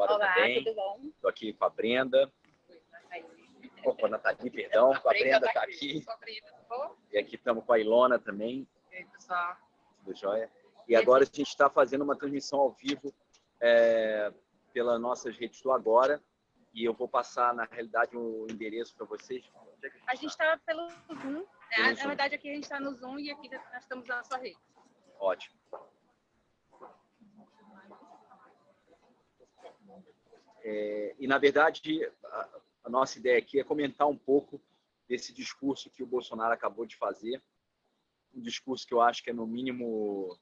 agora também. Tudo bom? Estou aqui com a Brenda. Com a Nathalie, perdão. Com a Brenda está aqui. E aqui estamos com a Ilona também. E aí, pessoal? Tudo jóia? E agora a gente está fazendo uma transmissão ao vivo pelas nossas redes do Agora. E eu vou passar, na realidade, o endereço para vocês. Onde é que a gente está pelo Zoom. Na verdade, aqui a gente está no Zoom e aqui nós estamos na sua rede. Ótimo. E, na verdade, a nossa ideia aqui é comentar um pouco desse discurso que o Bolsonaro acabou de fazer. Um discurso que eu acho que é, no mínimo,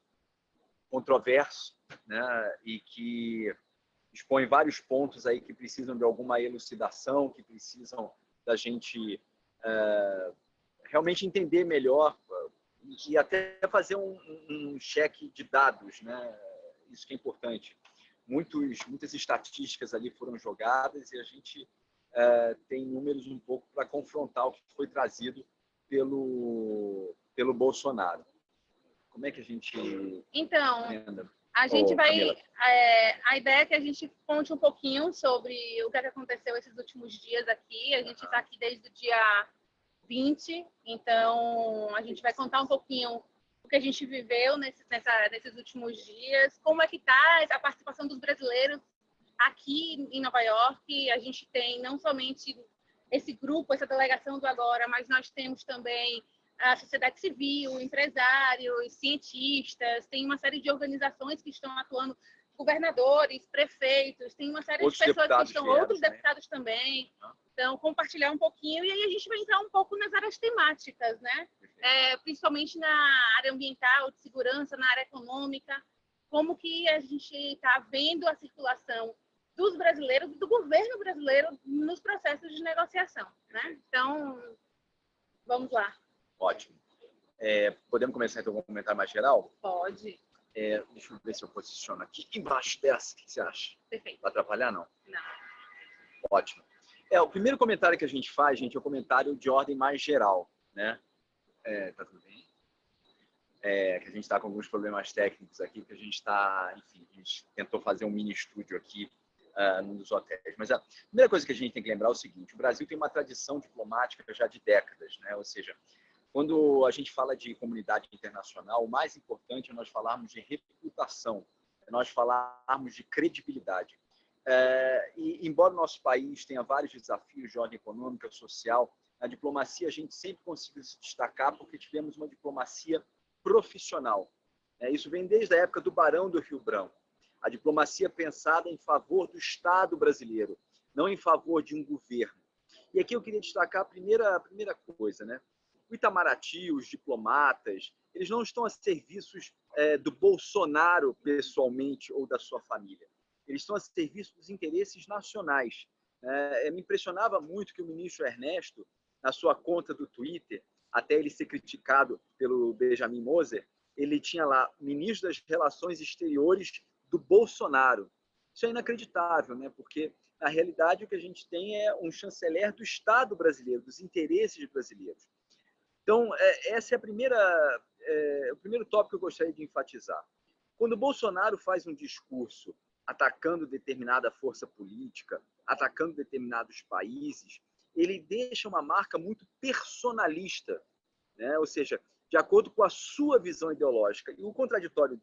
controverso, né? E que expõe vários pontos aí que precisam de alguma elucidação, que precisam da gente realmente entender melhor e até fazer um cheque de dados, né? Isso que é importante. Muitas estatísticas ali foram jogadas e a gente tem números um pouco para confrontar o que foi trazido pelo Bolsonaro. Como é que a gente... Então, a gente vai... a ideia é que a gente conte um pouquinho sobre o que aconteceu esses últimos dias aqui. A gente está aqui desde o dia 20, então a gente vai contar um pouquinho o que a gente viveu nesses últimos dias, como é que está a participação dos brasileiros aqui em Nova York. A gente tem não somente esse grupo, essa delegação do Agora, mas nós temos também a sociedade civil, empresários, cientistas, tem uma série de organizações que estão atuando, governadores, prefeitos, tem uma série de pessoas que estão, outros deputados também. Então, compartilhar um pouquinho e aí a gente vai entrar um pouco nas áreas temáticas, né? Principalmente na área ambiental, de segurança, na área econômica, como que a gente está vendo a circulação dos brasileiros e do governo brasileiro nos processos de negociação, né? Então, vamos lá. Ótimo. Podemos começar então com um comentário mais geral? Pode. Deixa eu ver se eu posiciono aqui embaixo dessa. O que você acha? Perfeito. Vai atrapalhar, não? Não. Ótimo. O primeiro comentário que a gente faz, gente, é um comentário de ordem mais geral, né? Tá tudo bem? Que a gente está com alguns problemas técnicos aqui, que a gente está, enfim, a gente tentou fazer um mini estúdio aqui num dos hotéis. Mas a primeira coisa que a gente tem que lembrar é o seguinte: o Brasil tem uma tradição diplomática já de décadas, né? Ou seja, quando a gente fala de comunidade internacional, o mais importante é nós falarmos de reputação, é nós falarmos de credibilidade. E embora o nosso país tenha vários desafios de ordem econômica, social, na diplomacia a gente sempre conseguiu se destacar porque tivemos uma diplomacia profissional. Isso vem desde a época do Barão do Rio Branco. A diplomacia pensada em favor do Estado brasileiro, não em favor de um governo. E aqui eu queria destacar a primeira coisa, né? O Itamaraty, os diplomatas, eles não estão a serviços do Bolsonaro pessoalmente ou da sua família. Eles estão a serviço dos interesses nacionais. Me impressionava muito que o ministro Ernesto, na sua conta do Twitter, até ele ser criticado pelo Benjamin Moser, ele tinha lá ministro das Relações Exteriores do Bolsonaro. Isso é inacreditável, né? Porque, na realidade, o que a gente tem é um chanceler do Estado brasileiro, dos interesses brasileiros. Então, essa é o primeiro tópico que eu gostaria de enfatizar. Quando o Bolsonaro faz um discurso atacando determinada força política, atacando determinados países, ele deixa uma marca muito personalista, né? Ou seja, de acordo com a sua visão ideológica. E o contraditório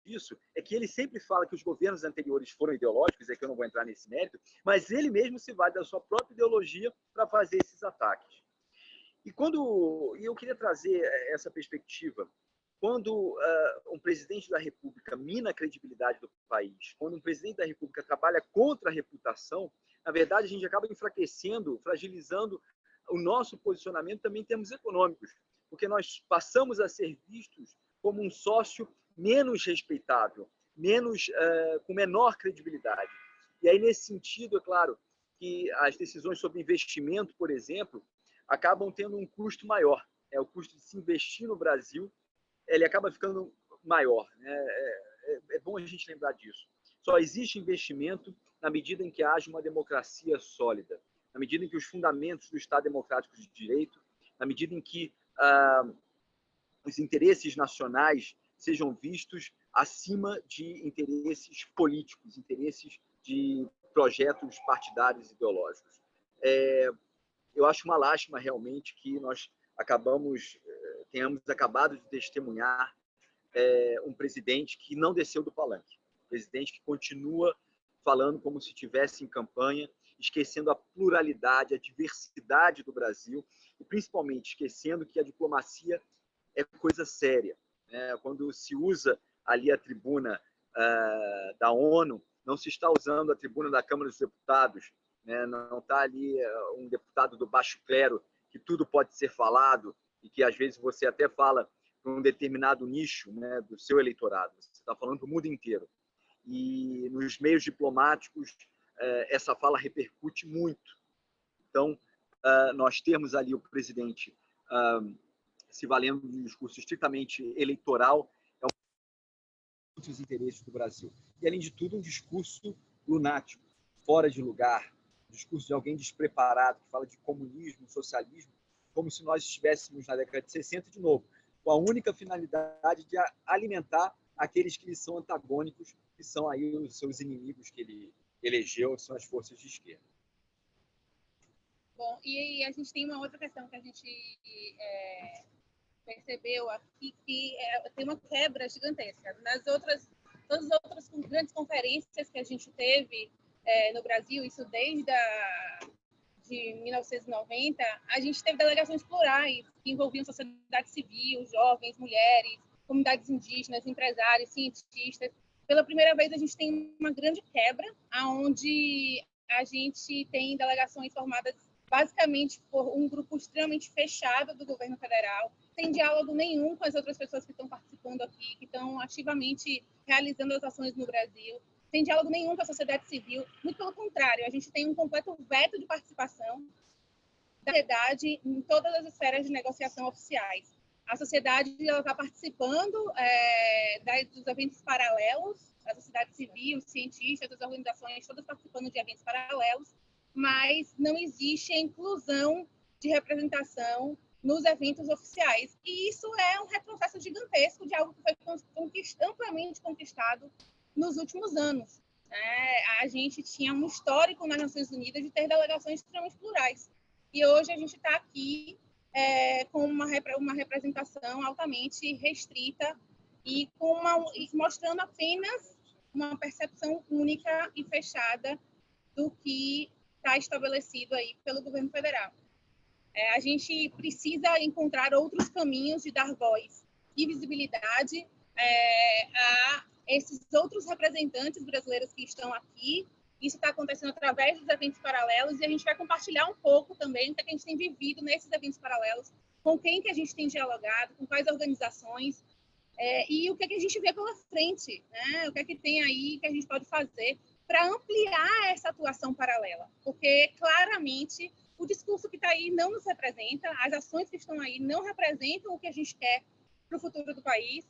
disso é que ele sempre fala que os governos anteriores foram ideológicos, é que eu não vou entrar nesse mérito, mas ele mesmo se vale da sua própria ideologia para fazer esses ataques. E eu queria trazer essa perspectiva. Quando um presidente da República mina a credibilidade do país, quando um presidente da República trabalha contra a reputação, na verdade, a gente acaba enfraquecendo, fragilizando o nosso posicionamento também em termos econômicos, porque nós passamos a ser vistos como um sócio menos respeitável, com menor credibilidade. E aí, nesse sentido, é claro que as decisões sobre investimento, por exemplo, acabam tendo um custo maior. O custo de se investir no Brasil, ele acaba ficando maior, né? É bom a gente lembrar disso. Só existe investimento na medida em que haja uma democracia sólida, na medida em que os fundamentos do Estado Democrático de Direito, na medida em que os interesses nacionais sejam vistos acima de interesses políticos, interesses de projetos partidários ideológicos. Eu acho uma lástima realmente que nós tenhamos acabado de testemunhar um presidente que não desceu do palanque, um presidente que continua falando como se estivesse em campanha, esquecendo a pluralidade, a diversidade do Brasil e principalmente esquecendo que a diplomacia é coisa séria, né? Quando se usa ali a tribuna da ONU, não se está usando a tribuna da Câmara dos Deputados, né? Não está ali um deputado do baixo clero que tudo pode ser falado e que às vezes você até fala para um determinado nicho, né, do seu eleitorado. Você está falando para o mundo inteiro. E nos meios diplomáticos essa fala repercute muito. Então, nós temos ali o presidente se valendo de um discurso estritamente eleitoral, os interesses do Brasil. E, além de tudo, um discurso lunático, fora de lugar, um discurso de alguém despreparado, que fala de comunismo, socialismo, como se nós estivéssemos na década de 60 de novo, com a única finalidade de alimentar aqueles que lhe são antagônicos, que são aí os seus inimigos que ele elegeu, que são as forças de esquerda. Bom, e a gente tem uma outra questão que a gente percebeu aqui, que tem uma quebra gigantesca. Todas as outras grandes conferências que a gente teve no Brasil, isso desde de 1990, a gente teve delegações plurais que envolviam sociedade civil, jovens, mulheres, comunidades indígenas, empresários, cientistas. Pela primeira vez, a gente tem uma grande quebra, onde a gente tem delegações formadas basicamente por um grupo extremamente fechado do governo federal, sem diálogo nenhum com as outras pessoas que estão participando aqui, que estão ativamente realizando as ações no Brasil, sem diálogo nenhum com a sociedade civil. Muito pelo contrário, a gente tem um completo veto de participação da sociedade em todas as esferas de negociação oficiais. A sociedade está participando dos eventos paralelos, a sociedade civil, os cientistas, as organizações, todas participando de eventos paralelos, mas não existe a inclusão de representação nos eventos oficiais. E isso é um retrocesso gigantesco de algo que foi amplamente conquistado nos últimos anos. A gente tinha um histórico nas Nações Unidas de ter delegações extremamente plurais. E hoje a gente está aqui com uma representação altamente restrita e mostrando apenas uma percepção única e fechada do que está estabelecido aí pelo governo federal. A gente precisa encontrar outros caminhos de dar voz e visibilidade a esses outros representantes brasileiros que estão aqui. Isso está acontecendo através dos eventos paralelos e a gente vai compartilhar um pouco também o que a gente tem vivido nesses eventos paralelos, com quem que a gente tem dialogado, com quais organizações e o que a gente vê pela frente, né? O que tem aí que a gente pode fazer para ampliar essa atuação paralela, porque claramente o discurso que está aí não nos representa, as ações que estão aí não representam o que a gente quer para o futuro do país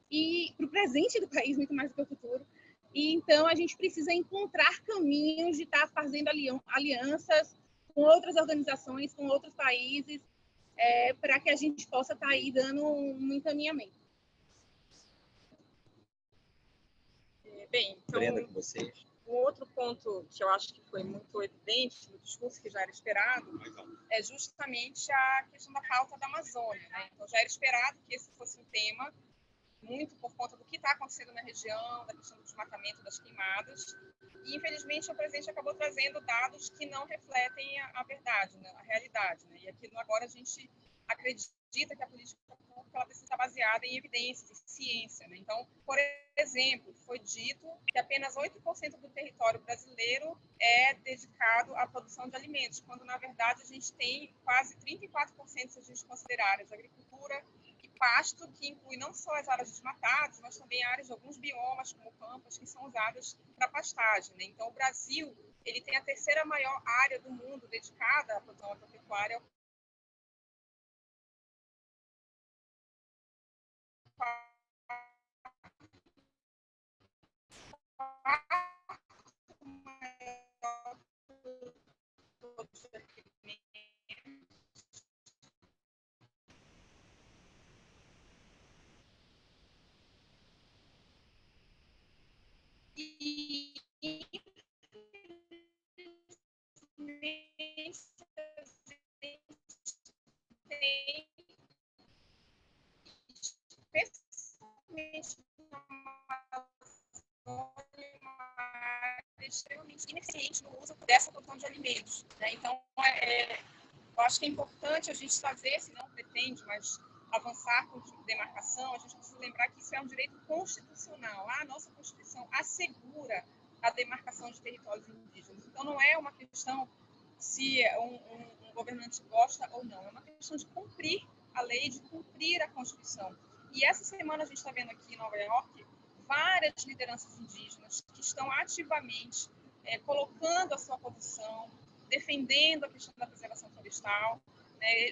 e para o presente do país, muito mais do que o futuro. E então a gente precisa encontrar caminhos de estar fazendo alianças com outras organizações, com outros países, para que a gente possa estar aí dando um encaminhamento. Bem, então, Brenda, com vocês. Um outro ponto que eu acho que foi muito evidente no discurso que já era esperado é justamente a questão da pauta da Amazônia, né? Então, já era esperado que esse fosse um tema, muito por conta do que está acontecendo na região, da questão do desmatamento, das queimadas, e infelizmente o presidente acabou trazendo dados que não refletem a verdade, né? A realidade, né? E aquilo agora a gente acredita que a política pública ela precisa estar baseada em evidências, em ciência, né? Então, por exemplo, foi dito que apenas 8% do território brasileiro é dedicado à produção de alimentos, quando na verdade a gente tem quase 34% se a gente considerar áreas de agricultura e pasto, que inclui não só as áreas desmatadas, mas também áreas de alguns biomas, como pampas, que são usadas para pastagem, né? Então, o Brasil ele tem a terceira maior área do mundo dedicada à produção agropecuária, tem, especialmente uma extremamente ineficiente no uso dessa produção de alimentos, né? Então, eu acho que é importante a gente fazer, se não pretende, mas avançar com demarcação, a gente precisa lembrar que isso é um direito constitucional. A nossa Constituição assegura a demarcação de territórios indígenas. Então, não é uma questão se um governante gosta ou não, é uma questão de cumprir a lei, de cumprir a Constituição. E essa semana a gente está vendo aqui em Nova York várias lideranças indígenas que estão ativamente colocando a sua posição, defendendo a questão da preservação florestal.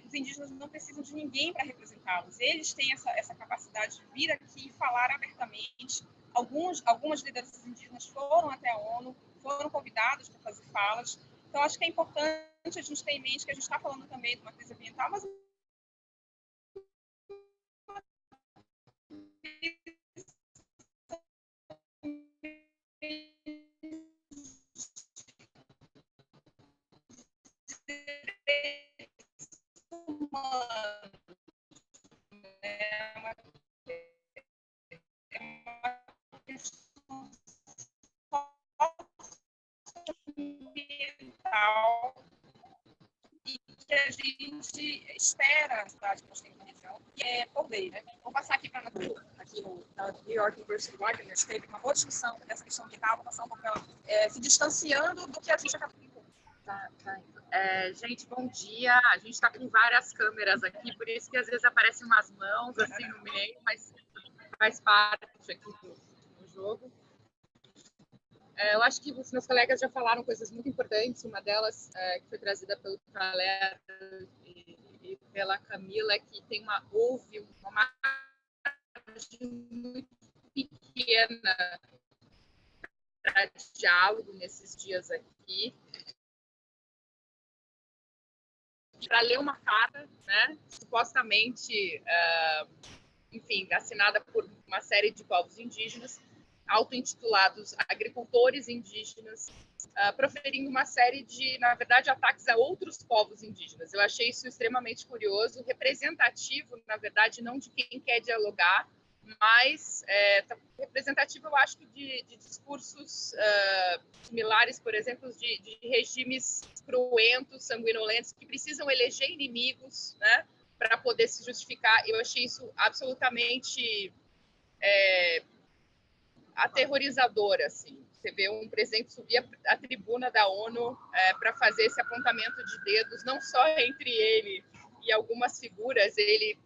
Os indígenas não precisam de ninguém para representá-los. Eles têm essa capacidade de vir aqui e falar abertamente. Algumas lideranças indígenas foram até a ONU, foram convidadas para fazer falas. Então, acho que é importante a gente ter em mente que a gente está falando também de uma crise ambiental, mas ambiental e que a gente espera que nós temos na região, que é por lei, né? Vou passar aqui para aqui na New York University Wilderness, teve uma boa discussão dessa questão ambiental, vou passar um pouco se distanciando do que a gente acabou. Tá indo. Gente, bom dia. A gente está com várias câmeras aqui, por isso que às vezes aparecem umas mãos assim no meio, mas faz parte aqui do jogo. Eu acho que os meus colegas já falaram coisas muito importantes. Uma delas, que foi trazida pelo Calera e pela Camila, é que houve uma margem muito pequena para diálogo nesses dias aqui. Para ler uma carta, né, supostamente, enfim, assinada por uma série de povos indígenas, auto-intitulados agricultores indígenas, proferindo uma série de, na verdade, ataques a outros povos indígenas. Eu achei isso extremamente curioso, representativo, na verdade, não de quem quer dialogar, mas representativo, eu acho, de discursos similares, por exemplo, de regimes cruentos, sanguinolentos, que precisam eleger inimigos, né, para poder se justificar. Eu achei isso absolutamente aterrorizador, assim. Você vê um presidente subir a tribuna da ONU para fazer esse apontamento de dedos, não só entre ele e algumas figuras, ele,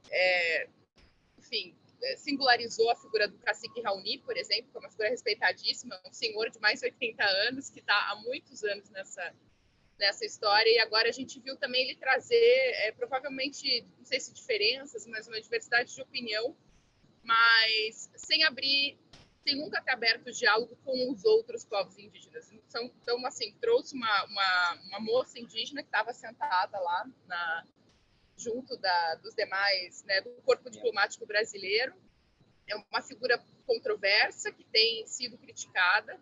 enfim, singularizou a figura do cacique Raoni, por exemplo, que é uma figura respeitadíssima, um senhor de mais de 80 anos, que está há muitos anos nessa história, e agora a gente viu também ele trazer, provavelmente, não sei se diferenças, mas uma diversidade de opinião, mas sem nunca ter aberto o diálogo com os outros povos indígenas. Então assim, trouxe uma moça indígena que estava sentada lá junto dos demais, né, do corpo diplomático brasileiro. É uma figura controversa, que tem sido criticada,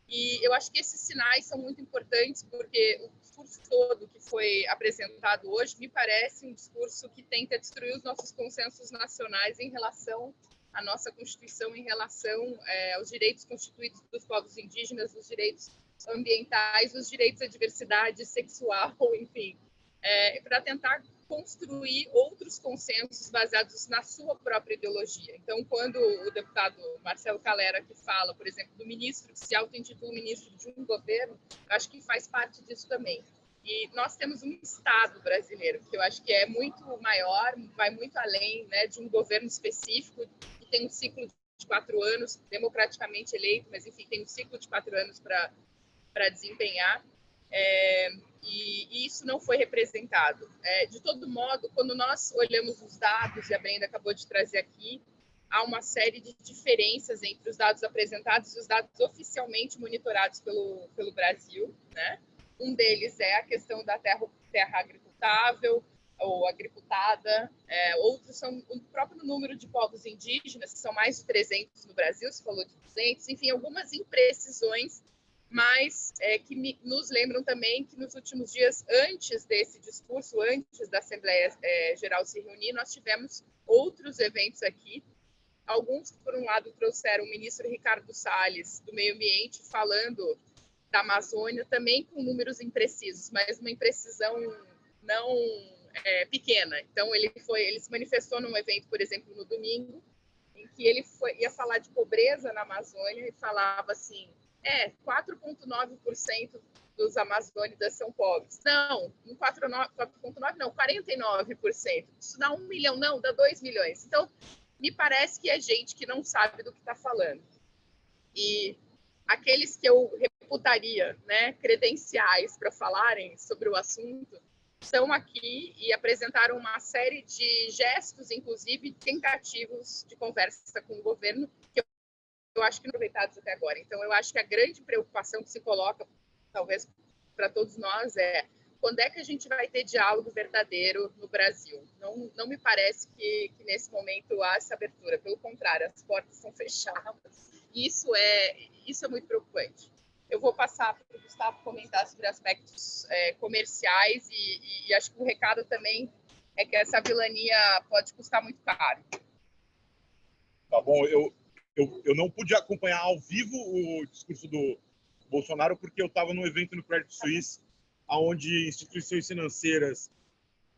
e eu acho que esses sinais são muito importantes, porque o discurso todo que foi apresentado hoje me parece um discurso que tenta destruir os nossos consensos nacionais em relação à nossa Constituição, em relação aos direitos constituídos dos povos indígenas, os direitos ambientais, os direitos à diversidade sexual, enfim, para tentar construir outros consensos baseados na sua própria ideologia. Então, quando o deputado Marcelo Calera que fala, por exemplo, do ministro que se auto-intitula ministro de um governo, eu acho que faz parte disso também. E nós temos um Estado brasileiro, que eu acho que é muito maior, vai muito além, né, de um governo específico, que tem um ciclo de 4 anos, democraticamente eleito, mas, enfim, tem um ciclo de 4 anos para desempenhar. E isso não foi representado. De todo modo, quando nós olhamos os dados, e a Brenda acabou de trazer aqui, há uma série de diferenças entre os dados apresentados e os dados oficialmente monitorados pelo Brasil, né? Um deles é a questão da terra agricultável ou agricultada, outros são o próprio número de povos indígenas, que são mais de 300 no Brasil, se falou de 200, enfim, algumas imprecisões mas que nos lembram também que nos últimos dias, antes desse discurso, antes da Assembleia Geral se reunir, nós tivemos outros eventos aqui. Alguns, por um lado, trouxeram o ministro Ricardo Salles, do Meio Ambiente, falando da Amazônia, também com números imprecisos, mas uma imprecisão não pequena. Então, ele se manifestou num evento, por exemplo, no domingo, em que ele ia falar de pobreza na Amazônia e falava assim, 4,9% dos amazônidas são pobres. Não, 4,9% não, 49%. Isso dá 1 milhão, não, dá 2 milhões. Então, me parece que é gente que não sabe do que está falando. E aqueles que eu reputaria, né, credenciais para falarem sobre o assunto, estão aqui e apresentaram uma série de gestos, inclusive tentativos de conversa com o governo, que eu acho que não aproveitados até agora. Então, eu acho que a grande preocupação que se coloca, talvez para todos nós, é quando é que a gente vai ter diálogo verdadeiro no Brasil? Não me parece que nesse momento há essa abertura. Pelo contrário, as portas são fechadas. Isso é muito preocupante. Eu vou passar para o Gustavo comentar sobre aspectos comerciais e acho que o recado também é que essa vilania pode custar muito caro. Tá bom, eu não pude acompanhar ao vivo o discurso do Bolsonaro porque eu estava num evento no Credit Suisse, onde instituições financeiras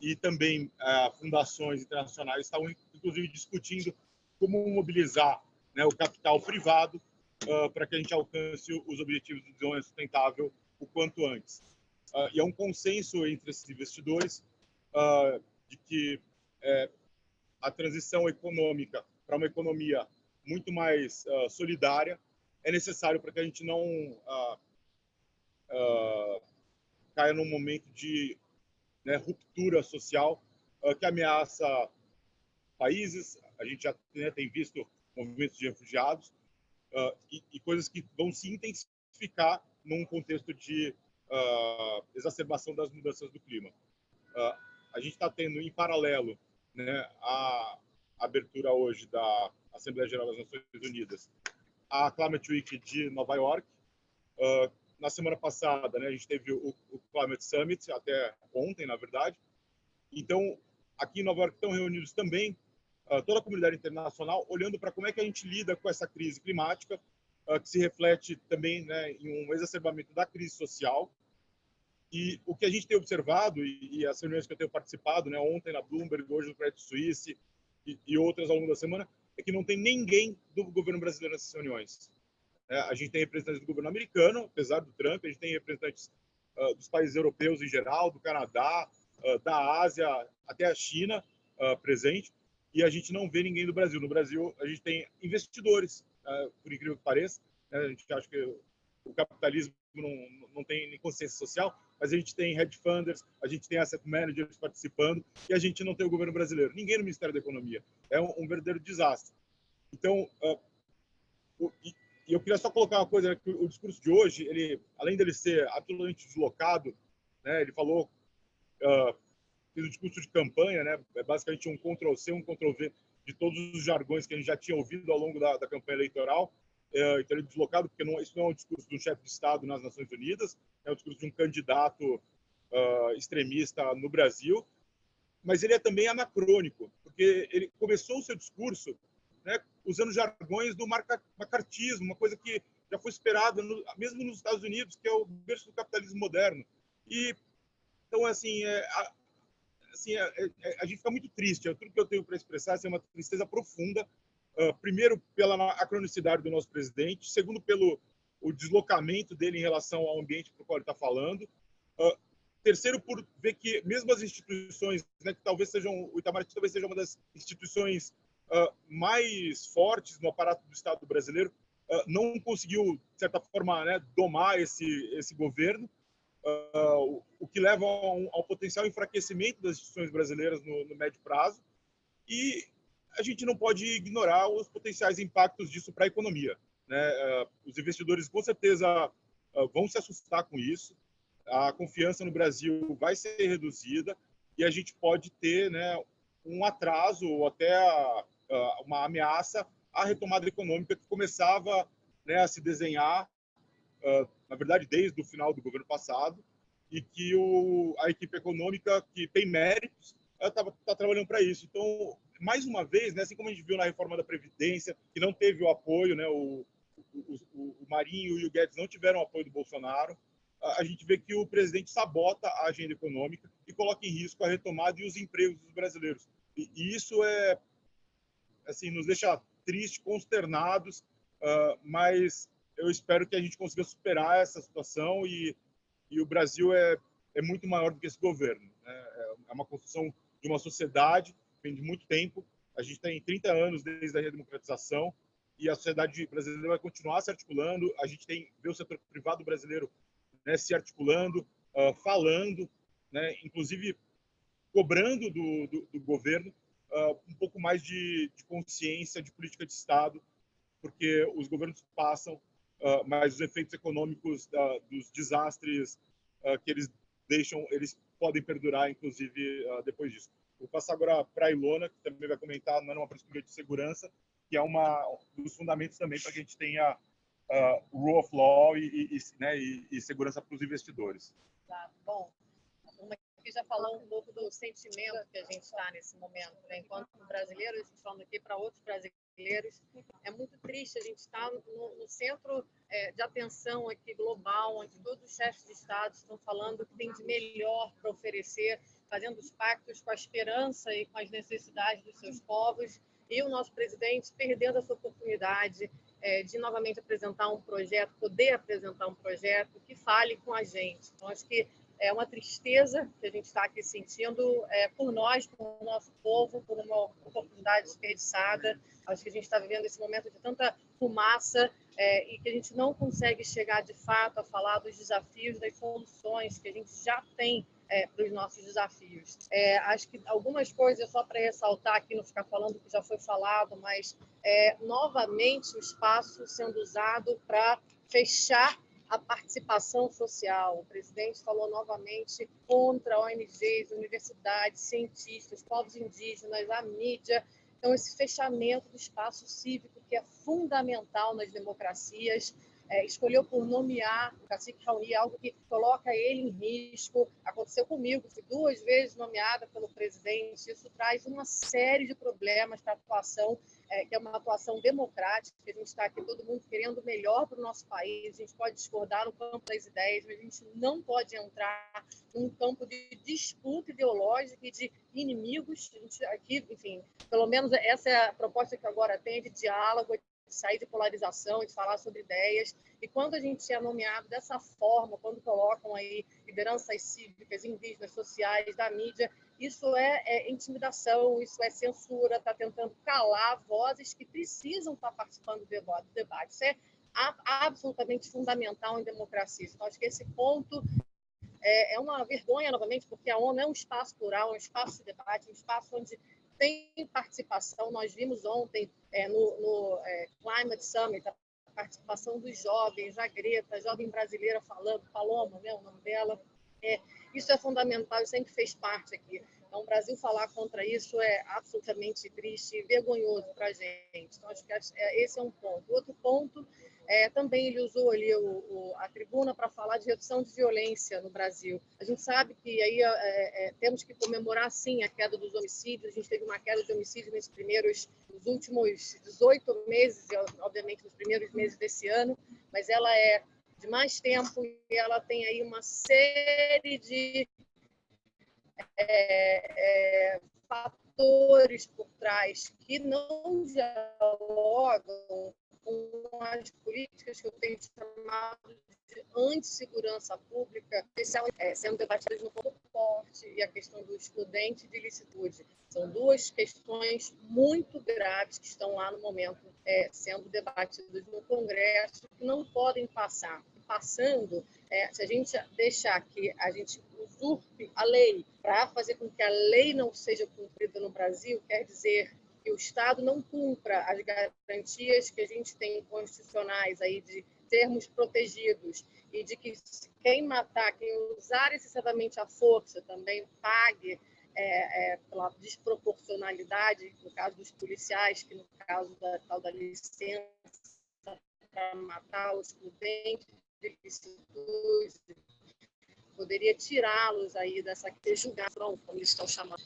e também fundações internacionais estavam, inclusive, discutindo como mobilizar, né, o capital privado para que a gente alcance os objetivos do desenvolvimento sustentável o quanto antes. E é um consenso entre esses investidores de que a transição econômica para uma economia muito mais solidária é necessário para que a gente não caia num momento de, né, ruptura social que ameaça países. A gente já, né, tem visto movimentos de refugiados e coisas que vão se intensificar num contexto de exacerbação das mudanças do clima. A gente está tendo, em paralelo, né, a abertura hoje da Assembleia Geral das Nações Unidas, a Climate Week de Nova York. Na semana passada, né, a gente teve o Climate Summit, até ontem, na verdade. Então, aqui em Nova York estão reunidos também toda a comunidade internacional, olhando para como é que a gente lida com essa crise climática, que se reflete também, né, em um exacerbamento da crise social. E o que a gente tem observado, e as reuniões que eu tenho participado, né, ontem na Bloomberg, hoje no Credit Suisse e outras ao longo da semana, é que não tem ninguém do governo brasileiro nessas reuniões. A gente tem representantes do governo americano, apesar do Trump, a gente tem representantes dos países europeus em geral, do Canadá, da Ásia, até a China presente, e a gente não vê ninguém do Brasil. No Brasil, a gente tem investidores, por incrível que pareça, né? A gente acha que o capitalismo não tem consciência social, mas a gente tem hedge funders, a gente tem asset managers participando, e a gente não tem o governo brasileiro. Ninguém no Ministério da Economia. É um verdadeiro desastre. Então, e eu queria só colocar uma coisa, né, que o discurso de hoje, ele, além dele ser absolutamente deslocado, né, ele falou, fez um discurso de campanha, né, é basicamente um Ctrl-C, um Ctrl-V de todos os jargões que a gente já tinha ouvido ao longo da campanha eleitoral. Então ele é deslocado porque isso não é um discurso de um chefe de Estado nas Nações Unidas, é um discurso de um candidato extremista no Brasil, mas ele é também anacrônico, porque ele começou o seu discurso, né, usando jargões do macartismo, uma coisa que já foi esperada mesmo nos Estados Unidos, que é o berço do capitalismo moderno. E então, assim, a gente fica muito triste. Tudo que eu tenho para expressar é uma tristeza profunda. Primeiro, pela acronicidade do nosso presidente. Segundo, pelo o deslocamento dele em relação ao ambiente para o qual ele está falando. Terceiro, por ver que mesmo as instituições, né, que talvez sejam, o Itamaraty talvez seja uma das instituições mais fortes no aparato do Estado brasileiro, não conseguiu, de certa forma, né, domar esse governo, o que leva ao potencial enfraquecimento das instituições brasileiras no médio prazo. E a gente não pode ignorar os potenciais impactos disso para a economia, né? Os investidores, com certeza, vão se assustar com isso. A confiança no Brasil vai ser reduzida e a gente pode ter, né, um atraso ou até uma ameaça à retomada econômica que começava, né, a se desenhar na verdade, desde o final do governo passado, e que a equipe econômica, que tem méritos, está trabalhando para isso. Então, mais uma vez, né, assim como a gente viu na reforma da Previdência, que não teve o apoio, né, o Marinho e o Guedes não tiveram o apoio do Bolsonaro, a gente vê que o presidente sabota a agenda econômica e coloca em risco a retomada e os empregos dos brasileiros. E isso assim, nos deixa tristes, consternados, mas eu espero que a gente consiga superar essa situação e o Brasil é muito maior do que esse governo, né? É uma construção de uma sociedade que vem de muito tempo. A gente tem 30 anos desde a redemocratização e a sociedade brasileira vai continuar se articulando. A gente vê o setor privado brasileiro, né, se articulando, falando, né, inclusive cobrando do governo um pouco mais de consciência de política de Estado, porque os governos passam, mas os efeitos econômicos dos desastres que eles deixam, eles podem perdurar, inclusive, depois disso. Vou passar agora para a Ilona, que também vai comentar numa perspectiva de segurança, que é um dos fundamentos também para que a gente tenha rule of law né, e segurança para os investidores. Tá, bom. Que já falou um pouco do sentimento que a gente está nesse momento, né? Enquanto brasileiros, a gente falando aqui para outros brasileiros, é muito triste a gente estar no centro de atenção aqui global, onde todos os chefes de Estado estão falando o que tem de melhor para oferecer, fazendo os pactos com a esperança e com as necessidades dos seus povos, e o nosso presidente perdendo essa oportunidade de novamente apresentar um projeto, poder apresentar um projeto que fale com a gente. Então, acho que é uma tristeza que a gente está aqui sentindo por nós, por o nosso povo, por uma oportunidade desperdiçada. Acho que a gente está vivendo esse momento de tanta fumaça e que a gente não consegue chegar de fato a falar dos desafios, das soluções que a gente já tem para os nossos desafios. Acho que algumas coisas, só para ressaltar aqui, não ficar falando o que já foi falado, mas novamente o espaço sendo usado para fechar a participação social. O presidente falou novamente contra ONGs, universidades, cientistas, povos indígenas, a mídia. Então, esse fechamento do espaço cívico, que é fundamental nas democracias, escolheu por nomear o cacique Raoni, algo que coloca ele em risco. Aconteceu comigo, fui 2 vezes nomeada pelo presidente. Isso traz uma série de problemas para a atuação, que é uma atuação democrática, que a gente está aqui todo mundo querendo o melhor para o nosso país. A gente pode discordar no campo das ideias, mas a gente não pode entrar num campo de disputa ideológica e de inimigos. A gente aqui, enfim, pelo menos essa é a proposta que agora tem, de diálogo, de sair de polarização, de falar sobre ideias. E quando a gente é nomeado dessa forma, quando colocam aí lideranças cívicas, indígenas, sociais, da mídia, isso é intimidação, isso é censura, está tentando calar vozes que precisam estar participando do debate. Isso é absolutamente fundamental em democracia. Então, acho que esse ponto é uma vergonha, novamente, porque a ONU é um espaço plural, é um espaço de debate, um espaço onde tem participação. Nós vimos ontem no Climate Summit a participação dos jovens, a Greta, a jovem brasileira falando, Paloma, né, o nome dela. Isso é fundamental, sempre fez parte aqui. Então, o Brasil falar contra isso é absolutamente triste e vergonhoso para a gente. Então, acho que esse é um ponto. Outro ponto, também ele usou ali a tribuna para falar de redução de violência no Brasil. A gente sabe que aí temos que comemorar, sim, a queda dos homicídios. A gente teve uma queda de homicídio nos últimos 18 meses, obviamente nos primeiros meses desse ano, mas ela é de mais tempo e ela tem aí uma série de fatores por trás que não dialogam com as políticas que eu tenho chamado de antissegurança pública, sendo debatidas no ponto forte, e a questão do excludente de ilicitude. São 2 questões muito graves que estão lá no momento sendo debatidas no Congresso, que não podem passar. Passando, se a gente deixar que a gente usurpe a lei para fazer com que a lei não seja cumprida no Brasil, quer dizer que o Estado não cumpra as garantias que a gente tem constitucionais aí de sermos protegidos e de que quem matar, quem usar excessivamente a força também pague pela desproporcionalidade, no caso dos policiais, que no caso da tal da licença para matar o excludente. de licitude, poderia tirá-los aí dessa julgação, como eles estão chamando,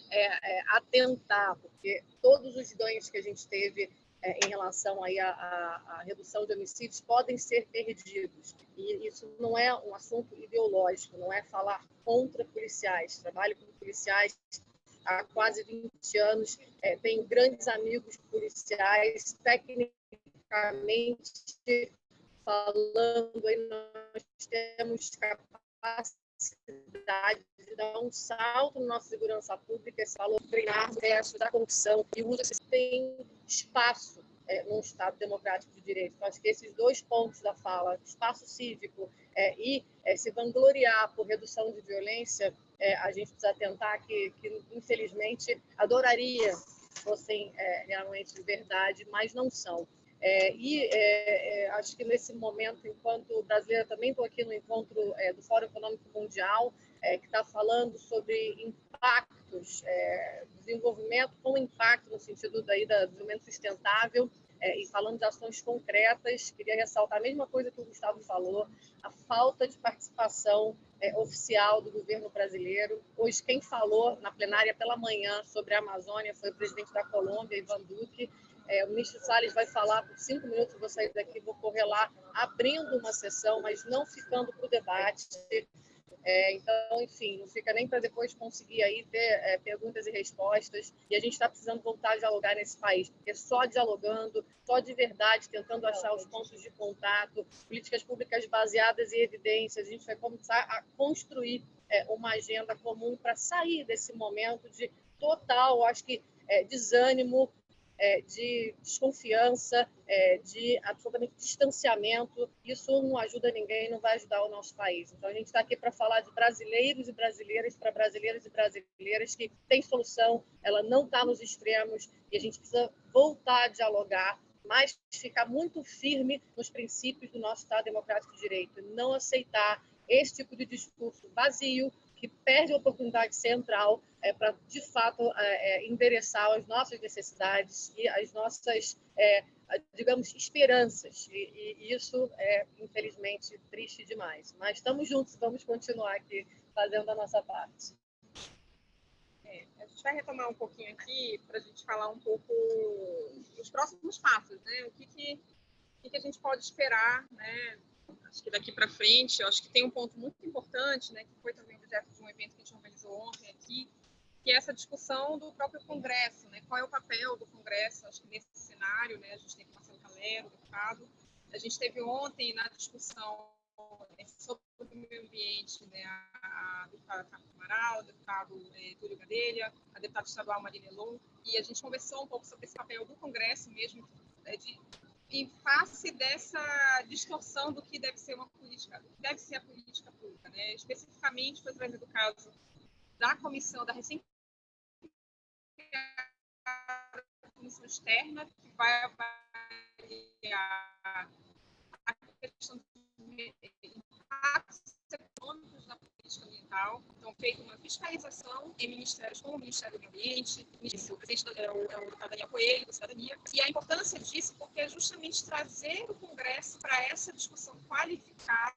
atentar, porque todos os ganhos que a gente teve em relação aí à redução de homicídios podem ser perdidos. E isso não é um assunto ideológico, não é falar contra policiais. Trabalho com policiais há quase 20 anos, tenho grandes amigos policiais, tecnicamente falando, aí nós temos capacidade de dar um salto na nossa segurança pública, esse valor treinar versus da corrupção e o uso tem espaço num Estado democrático de direito. Então, acho que esses dois pontos da fala, espaço cívico e se vangloriar por redução de violência, a gente precisa atentar que infelizmente, adoraria que fossem realmente verdade, mas não são. Acho que nesse momento, enquanto brasileira, também estou aqui no encontro do Fórum Econômico Mundial, que está falando sobre impactos, desenvolvimento com impacto no sentido do desenvolvimento sustentável, e falando de ações concretas. Queria ressaltar a mesma coisa que o Gustavo falou, a falta de participação oficial do governo brasileiro. Hoje, quem falou na plenária pela manhã sobre a Amazônia foi o presidente da Colômbia, Ivan Duque. O ministro Salles vai falar por 5 minutos, vou sair daqui, vou correr lá, abrindo uma sessão, mas não ficando para o debate. Então, enfim, não fica nem para depois conseguir aí ter perguntas e respostas. E a gente está precisando voltar a dialogar nesse país, porque só dialogando, só de verdade, tentando achar os pontos de contato, políticas públicas baseadas em evidências, a gente vai começar a construir uma agenda comum para sair desse momento de total, acho que, desânimo, de desconfiança, de absolutamente distanciamento. Isso não ajuda ninguém, não vai ajudar o nosso país. Então, a gente está aqui para falar de brasileiros e brasileiras, para brasileiros e brasileiras que tem solução, ela não está nos extremos, e a gente precisa voltar a dialogar, mas ficar muito firme nos princípios do nosso Estado Democrático de Direito, não aceitar esse tipo de discurso vazio, que perde a oportunidade central para, de fato, endereçar as nossas necessidades e as nossas, digamos, esperanças. E isso é, infelizmente, triste demais. Mas estamos juntos, vamos continuar aqui fazendo a nossa parte. A gente vai retomar um pouquinho aqui para a gente falar um pouco dos próximos passos, né? O que a gente pode esperar, né? Acho que daqui para frente, eu acho que tem um ponto muito importante, né, que foi também objeto de um evento que a gente organizou ontem aqui, que é essa discussão do próprio Congresso, né? Qual é o papel do Congresso, acho que nesse cenário, né? A gente tem o Marcelo Calero, deputado, a gente teve ontem na discussão sobre o meio ambiente, né, a deputada Carla Amaral, o deputado Túlio Gadelha, a deputada estadual Marina Elon, e a gente conversou um pouco sobre esse papel do Congresso mesmo, em face dessa distorção do que deve ser uma política, deve ser a política pública, né? Especificamente, foi trazido o caso da comissão, da recém-criada comissão externa, que vai avaliar a questão dos impactos econômicos da política ambiental. Então, feita uma fiscalização em ministérios como o Ministério do Meio Ambiente, o presidente é o deputado Daniel Coelho, da Cidadania, e a importância disso porque é justamente trazer o Congresso para essa discussão qualificada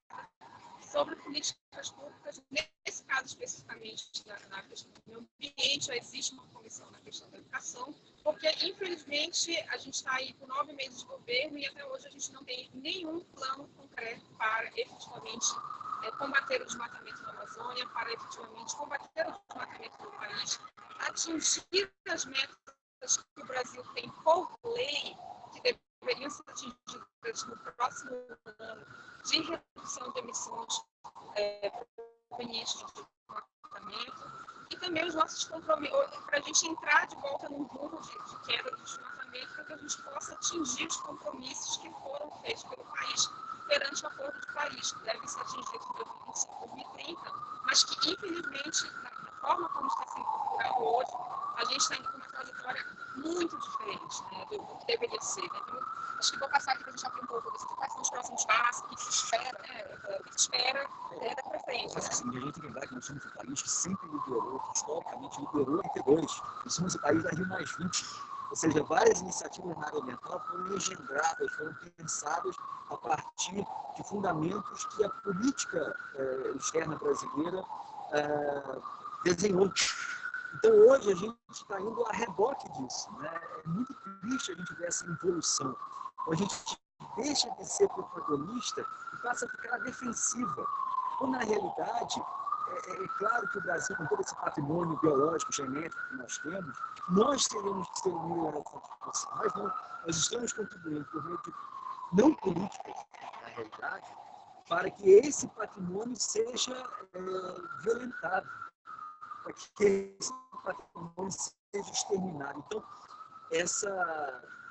sobre políticas públicas, nesse caso especificamente na questão do meio ambiente. Já existe uma comissão na questão da educação, porque infelizmente a gente está aí por 9 meses de governo e até hoje a gente não tem nenhum plano concreto para efetivamente combater o desmatamento da Amazônia, para efetivamente combater o desmatamento do país, atingir as metas que o Brasil tem por lei, que deveriam ser atingidas no próximo ano, de redução de emissões provenientes de desmatamento, e também os nossos compromissos, para a gente entrar de volta num rumo de queda do desmatamento, para que a gente possa atingir os compromissos que foram feitos pelo país perante o Acordo de Paris, que devem ser atingidos em 2025, 2030, mas que, infelizmente, na forma como está sendo configurado hoje, a gente está indo com uma trajetória muito diferente, né, do que deveria ser. Né? Então, acho que vou passar aqui para a gente abrir um pouco desse, quais são os próximos passos, o que se espera, o que se espera daqui para frente. Acho que sim, a gente tem que lembrar que nós somos um país que sempre liderou, que historicamente liderou em T2. Nós somos o país da Rio+20. Ou seja, várias iniciativas na área ambiental foram engendradas, foram pensadas a partir de fundamentos que a política externa brasileira desenhou. Então, hoje, a gente está indo a reboque disso, né? É muito triste a gente ver essa evolução. A gente deixa de ser protagonista e passa a ficar defensiva. Quando, na realidade, é claro que o Brasil, com todo esse patrimônio biológico, genético que nós temos, nós teríamos que ser unir essa discussão. Mas não, nós estamos contribuindo por meio de não políticas, na realidade, para que esse patrimônio seja violentado, para que esse patrimônio seja exterminado. Então,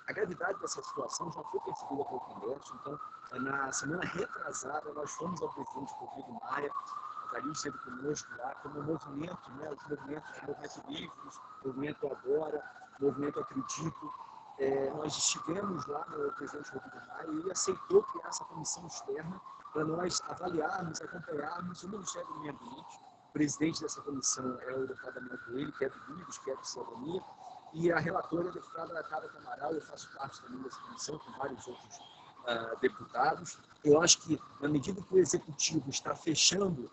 a gravidade dessa situação já foi percebida pelo Congresso. Então, na semana retrasada, nós fomos ao presidente Rodrigo Maia, o Calil esteve conosco lá, como movimento, né, os movimentos Movimento Livres, Movimento Agora, Movimento Acredito. Nós estivemos lá no presidente Rodrigo Maia e ele aceitou criar essa comissão externa para nós avaliarmos, acompanharmos o Ministério do Meio Ambiente. O presidente dessa comissão é o deputado Daniel Coelho, que é do Livres, que é do Cidadania, e a relatora é a deputada Tabata Amaral. Eu faço parte também dessa comissão com vários outros deputados. Eu acho que, na medida que o Executivo está fechando,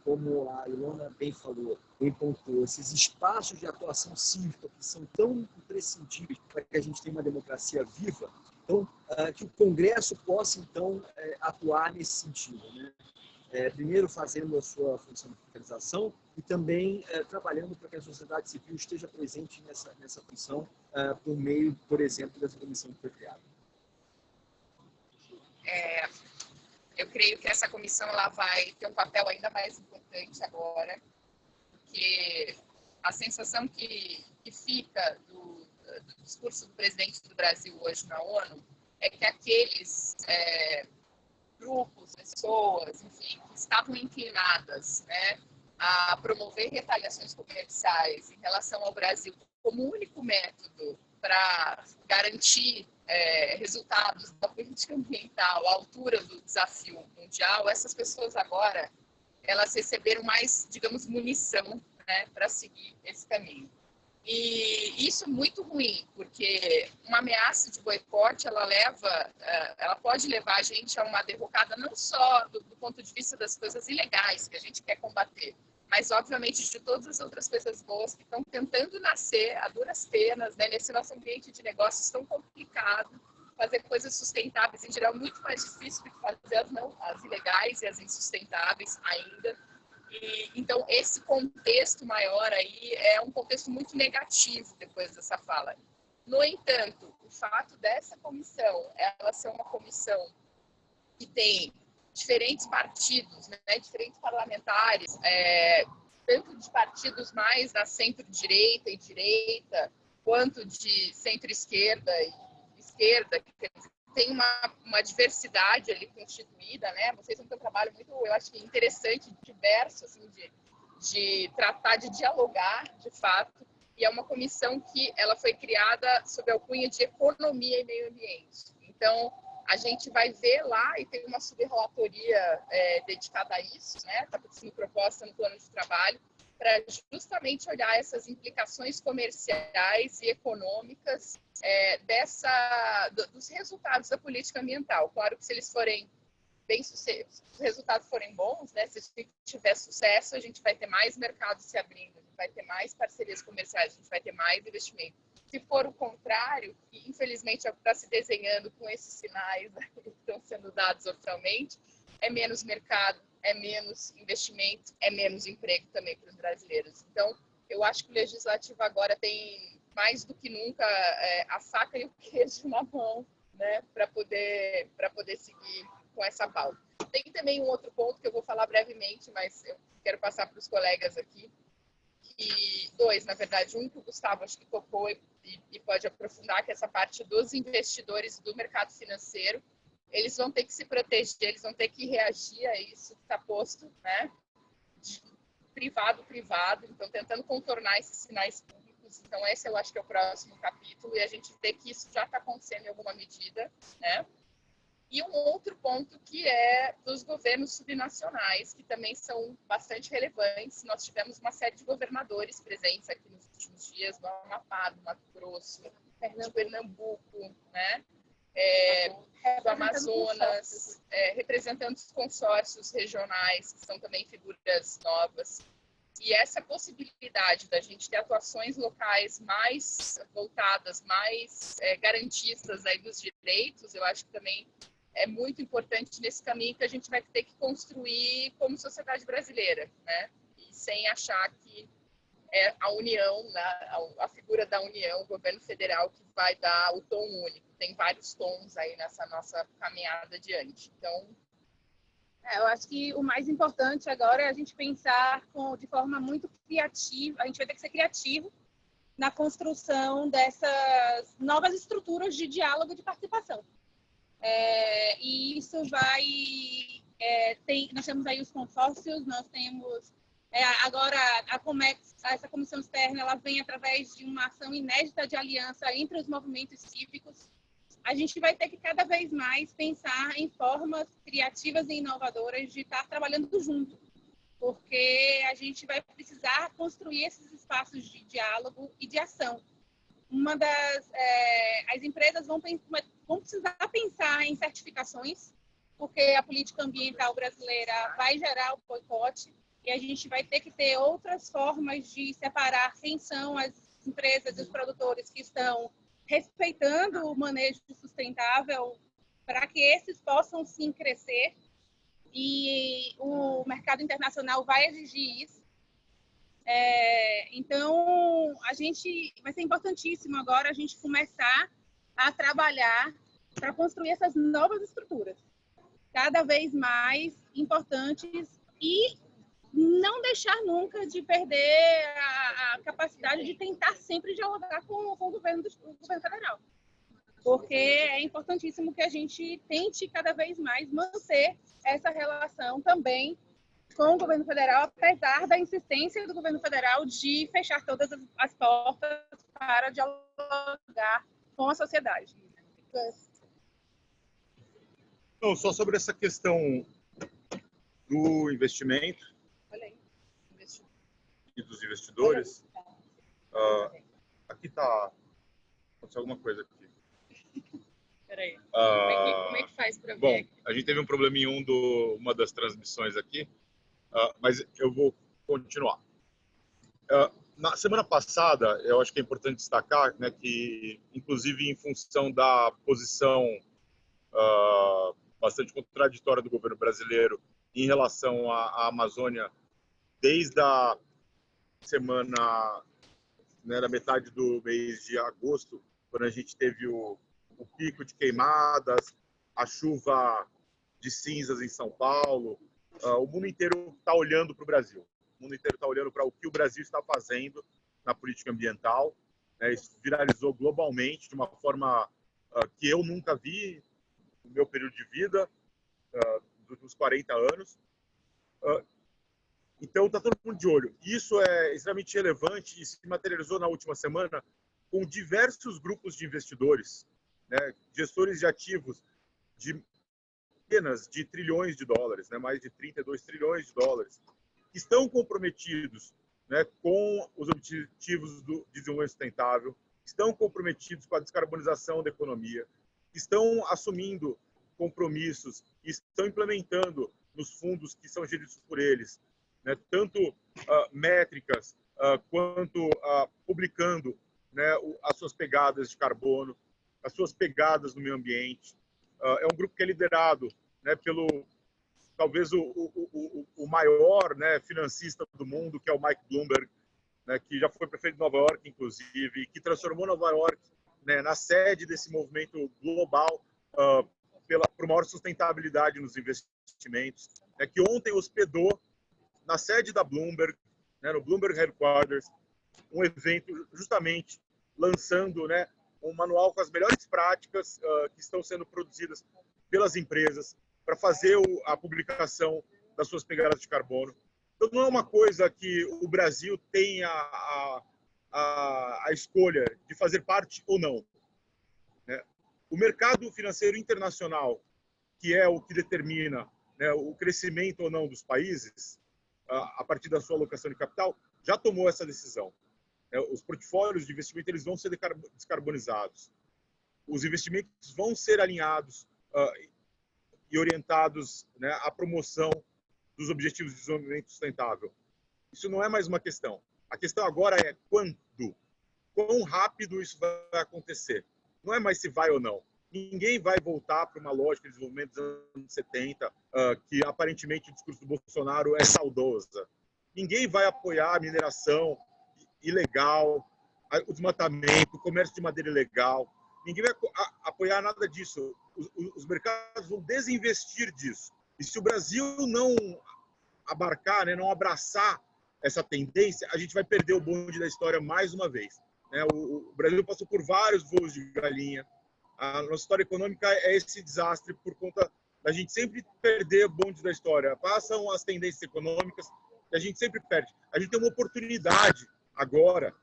como a Ilona bem falou, bem pontuou, esses espaços de atuação cívica que são tão imprescindíveis para que a gente tenha uma democracia viva, então, que o Congresso possa, então, atuar nesse sentido, né? Primeiro fazendo a sua função de fiscalização e também trabalhando para que a sociedade civil esteja presente nessa função por meio, por exemplo, dessa comissão que foi criada. Eu creio que essa comissão ela vai ter um papel ainda mais importante agora, porque a sensação que fica do discurso do presidente do Brasil hoje na ONU é que aqueles grupos, pessoas, enfim, que estavam inclinadas, né, a promover retaliações comerciais em relação ao Brasil como único método para garantir resultados da política ambiental à altura do desafio mundial, essas pessoas agora elas receberam mais, digamos, munição, né, para seguir esse caminho. E isso é muito ruim, porque uma ameaça de boicote, ela pode levar a gente a uma derrocada não só do ponto de vista das coisas ilegais que a gente quer combater, mas, obviamente, de todas as outras coisas boas que estão tentando nascer a duras penas, né, nesse nosso ambiente de negócios tão complicado. Fazer coisas sustentáveis, em geral, muito mais difícil do que fazer as ilegais e as insustentáveis ainda. Então, esse contexto maior aí é um contexto muito negativo depois dessa fala. No entanto, o fato dessa comissão, ela ser uma comissão que tem diferentes partidos, né, diferentes parlamentares, tanto de partidos mais da centro-direita e direita, quanto de centro-esquerda e esquerda, que tem uma diversidade ali constituída, né? Vocês vão ter um trabalho muito, eu acho que interessante, diverso, assim, de tratar de dialogar, de fato, e é uma comissão que ela foi criada sob a alcunha de economia e meio ambiente. Então, a gente vai ver lá, e tem uma subrelatoria dedicada a isso, né? Está sendo proposta no plano de trabalho, para justamente olhar essas implicações comerciais e econômicas dos resultados da política ambiental. Claro que se eles forem se os resultados forem bons, né, se a gente tiver sucesso, a gente vai ter mais mercados se abrindo, a gente vai ter mais parcerias comerciais, a gente vai ter mais investimento. Se for o contrário, e infelizmente é o que está se desenhando com esses sinais que estão sendo dados oficialmente, é menos mercado, é menos investimento, é menos emprego também para os brasileiros. Então, eu acho que o Legislativo agora tem, mais do que nunca, a faca e o queijo na mão, né, para poder seguir com essa pauta. Tem também um outro ponto que eu vou falar brevemente, mas eu quero passar para os colegas aqui. Dois, na verdade. Um que o Gustavo acho que tocou e pode aprofundar, que é essa parte dos investidores do mercado financeiro. Eles vão ter que se proteger, eles vão ter que reagir a isso que está posto, né? Privado, então tentando contornar esses sinais públicos. Então esse eu acho que é o próximo capítulo, e a gente vê que isso já está acontecendo em alguma medida, né? E um outro ponto que é dos governos subnacionais, que também são bastante relevantes. Nós tivemos uma série de governadores presentes aqui nos últimos dias, no Amapá, no Mato Grosso, no Pernambuco, né? Do Amazonas, representando os consórcios regionais, que são também figuras novas. E essa possibilidade da gente ter atuações locais mais voltadas, mais garantistas aí dos direitos, eu acho que também é muito importante nesse caminho que a gente vai ter que construir como sociedade brasileira, né? E sem achar que é a União, a figura da União, o governo federal, que vai dar o tom único. Tem vários tons aí nessa nossa caminhada adiante. Então, eu acho que o mais importante agora é a gente pensar de forma muito criativa. A gente vai ter que ser criativo na construção dessas novas estruturas de diálogo e de participação. E isso vai... nós temos aí os consórcios, nós temos... agora, essa comissão externa, ela vem através de uma ação inédita de aliança entre os movimentos cívicos. A gente vai ter que cada vez mais pensar em formas criativas e inovadoras de estar trabalhando junto, porque a gente vai precisar construir esses espaços de diálogo e de ação. As empresas vão precisar pensar em certificações, porque a política ambiental brasileira vai gerar o boicote, e a gente vai ter que ter outras formas de separar quem são as empresas e os produtores que estão respeitando o manejo sustentável para que esses possam sim crescer, e o mercado internacional vai exigir isso. Então, vai ser importantíssimo agora a gente começar a trabalhar para construir essas novas estruturas, cada vez mais importantes, e não deixar nunca de perder a capacidade de tentar sempre dialogar com o governo federal. Porque é importantíssimo que a gente tente cada vez mais manter essa relação também com o governo federal, apesar da insistência do governo federal de fechar todas as portas para dialogar com a sociedade. Não, só sobre essa questão do investimento e dos investidores. Aqui está... Aconteceu alguma coisa aqui. Peraí. Como é que faz para ver? Bom, a gente teve um problema em uma das transmissões aqui, mas eu vou continuar. Na semana passada, eu acho que é importante destacar, né, que, inclusive em função da posição bastante contraditória do governo brasileiro em relação à Amazônia, desde a semana, né, da metade do mês de agosto, quando a gente teve o pico de queimadas, a chuva de cinzas em São Paulo, o mundo inteiro está olhando para o Brasil. O mundo inteiro está olhando para o que o Brasil está fazendo na política ambiental. Isso viralizou globalmente de uma forma que eu nunca vi no meu período de vida, dos últimos 40 anos. Então, está todo mundo de olho. Isso é extremamente relevante e se materializou na última semana com diversos grupos de investidores, né, gestores de ativos de apenas de trilhões de dólares, né, mais de 32 trilhões de dólares, que estão comprometidos, né, com os objetivos do desenvolvimento sustentável, estão comprometidos com a descarbonização da economia, estão assumindo compromissos e estão implementando nos fundos que são geridos por eles, né, tanto métricas quanto publicando, né, as suas pegadas de carbono, as suas pegadas no meio ambiente. É um grupo que é liderado, né, pelo talvez o maior, né, financista do mundo, que é o Mike Bloomberg, né, que já foi prefeito de Nova York, inclusive, que transformou Nova York, né, na sede desse movimento global por maior sustentabilidade nos investimentos, né, que ontem hospedou na sede da Bloomberg, né, no Bloomberg Headquarters, um evento justamente lançando, né, um manual com as melhores práticas que estão sendo produzidas pelas empresas para fazer a publicação das suas pegadas de carbono. Então, não é uma coisa que o Brasil tenha a escolha de fazer parte ou não, né? O mercado financeiro internacional que é o que determina, né, o crescimento ou não dos países, a partir da sua alocação de capital, já tomou essa decisão. Os portfólios de investimento eles vão ser descarbonizados. Os investimentos vão ser alinhados e orientados, né, à promoção dos objetivos de desenvolvimento sustentável. Isso não é mais uma questão. A questão agora é quando, quão rápido isso vai acontecer. Não é mais se vai ou não. Ninguém vai voltar para uma lógica de desenvolvimento dos anos 70, que aparentemente o discurso do Bolsonaro é saudosa. Ninguém vai apoiar a mineração ilegal, o desmatamento, o comércio de madeira ilegal. Ninguém vai apoiar nada disso. Os mercados vão desinvestir disso. E se o Brasil não abarcar, né, não abraçar essa tendência, a gente vai perder o bonde da história mais uma vez. O Brasil passou por vários voos de galinha. A nossa história econômica é esse desastre por conta da gente sempre perder o bonde da história. Passam as tendências econômicas e a gente sempre perde. A gente tem uma oportunidade agora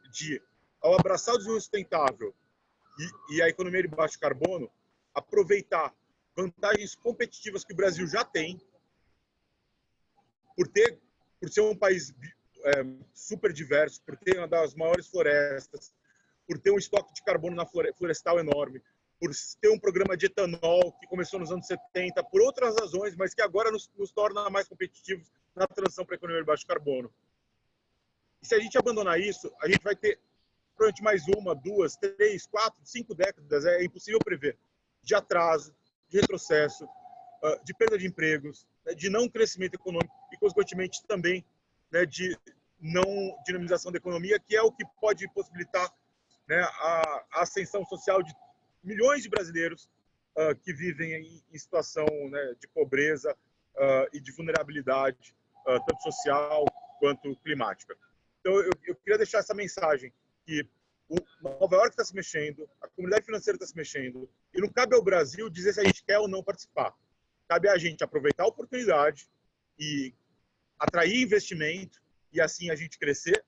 de, ao abraçar o desenvolvimento sustentável e a economia de baixo carbono, aproveitar vantagens competitivas que o Brasil já tem por ser um país super diverso, por ter uma das maiores florestas, por ter um estoque de carbono na florestal enorme, por ter um programa de etanol que começou nos anos 70, por outras razões, mas que agora nos torna mais competitivos na transição para a economia de baixo carbono. E se a gente abandonar isso, a gente vai ter provavelmente mais 1, 2, 3, 4, 5 décadas, é impossível prever, de atraso, de retrocesso, de perda de empregos, de não crescimento econômico e, consequentemente, também, né, de não dinamização da economia, que é o que pode possibilitar, né, a ascensão social de milhões de brasileiros que vivem em situação, né, de pobreza e de vulnerabilidade, tanto social quanto climática. Então, eu queria deixar essa mensagem que Nova York está se mexendo, a comunidade financeira está se mexendo, e não cabe ao Brasil dizer se a gente quer ou não participar. Cabe a gente aproveitar a oportunidade e atrair investimento, e assim a gente crescer,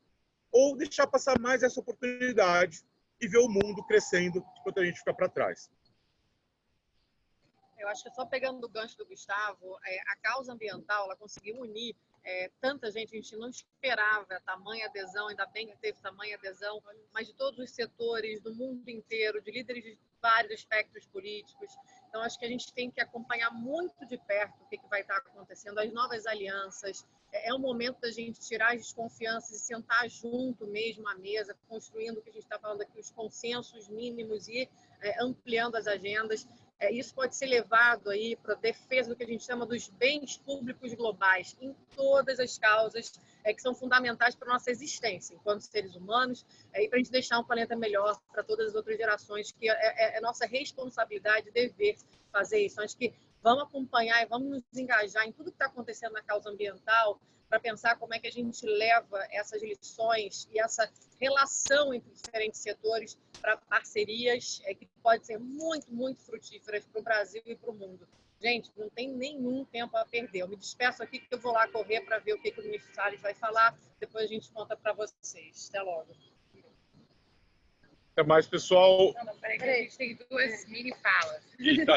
ou deixar passar mais essa oportunidade e ver o mundo crescendo enquanto a gente fica para trás. Eu acho que só pegando o gancho do Gustavo, a causa ambiental, ela conseguiu unir tanta gente, a gente não esperava tamanha adesão, ainda bem que teve tamanha adesão, mas de todos os setores, do mundo inteiro, de líderes de vários espectros políticos. Então, acho que a gente tem que acompanhar muito de perto o que vai estar acontecendo, as novas alianças. É um momento da gente tirar as desconfianças e sentar junto mesmo à mesa, construindo o que a gente está falando aqui, os consensos mínimos e ampliando as agendas. Isso pode ser levado aí para a defesa do que a gente chama dos bens públicos globais, em todas as causas que são fundamentais para a nossa existência, enquanto seres humanos, e para a gente deixar um planeta melhor para todas as outras gerações, que é nossa responsabilidade e dever fazer isso. Acho que vamos acompanhar e vamos nos engajar em tudo que está acontecendo na causa ambiental, para pensar como é que a gente leva essas lições e essa relação entre diferentes setores para parcerias que podem ser muito, muito frutíferas para o Brasil e para o mundo. Gente, não tem nenhum tempo a perder. Eu me despeço aqui que eu vou lá correr para ver o que o ministro Salles vai falar. Depois a gente conta para vocês. Até logo. Até mais, pessoal. Não, peraí, a gente tem 2 mini falas.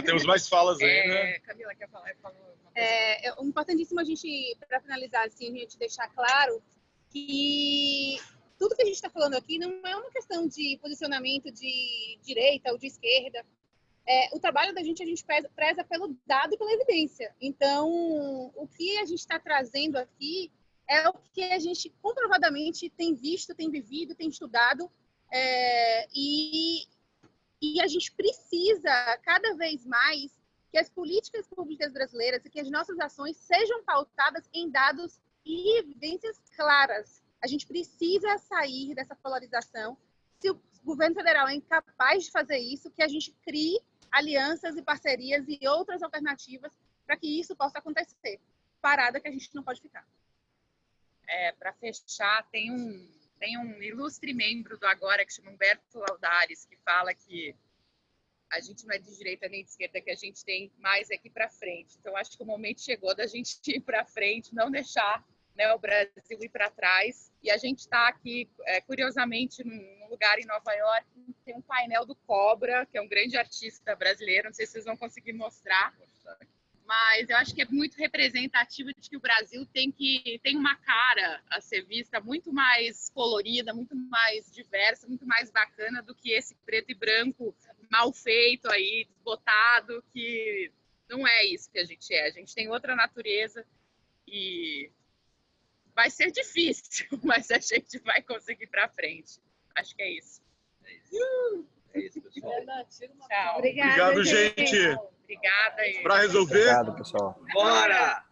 Temos mais falas aí, né? Camila, quer falar? É importantíssimo a gente, para finalizar, assim, a gente deixar claro que tudo que a gente está falando aqui não é uma questão de posicionamento de direita ou de esquerda. O trabalho da gente, a gente preza pelo dado e pela evidência. Então, o que a gente está trazendo aqui é o que a gente comprovadamente tem visto, tem vivido, tem estudado, e a gente precisa cada vez mais que as políticas públicas brasileiras e que as nossas ações sejam pautadas em dados e evidências claras. A gente precisa sair dessa polarização. Se o governo federal é incapaz de fazer isso, que a gente crie alianças e parcerias e outras alternativas para que isso possa acontecer. Parada que a gente não pode ficar. Para fechar, tem um ilustre membro do Agora, que chama Humberto Laudares, que fala que a gente não é de direita nem de esquerda, que a gente tem mais aqui para frente. Então, acho que o momento chegou da gente ir para frente, não deixar né, o Brasil ir para trás. E a gente está aqui, curiosamente, num lugar em Nova York, tem um painel do Cobra, que é um grande artista brasileiro, não sei se vocês vão conseguir mostrar, mas eu acho que é muito representativo de que o Brasil tem uma cara a ser vista muito mais colorida, muito mais diversa, muito mais bacana do que esse preto e branco mal feito aí, desbotado, que não é isso que a gente é. A gente tem outra natureza e vai ser difícil, mas a gente vai conseguir para frente. Acho que é isso. É isso, pessoal. Tchau. Obrigada, Obrigado, gente. Obrigada. Para resolver. Obrigado, pessoal. Bora!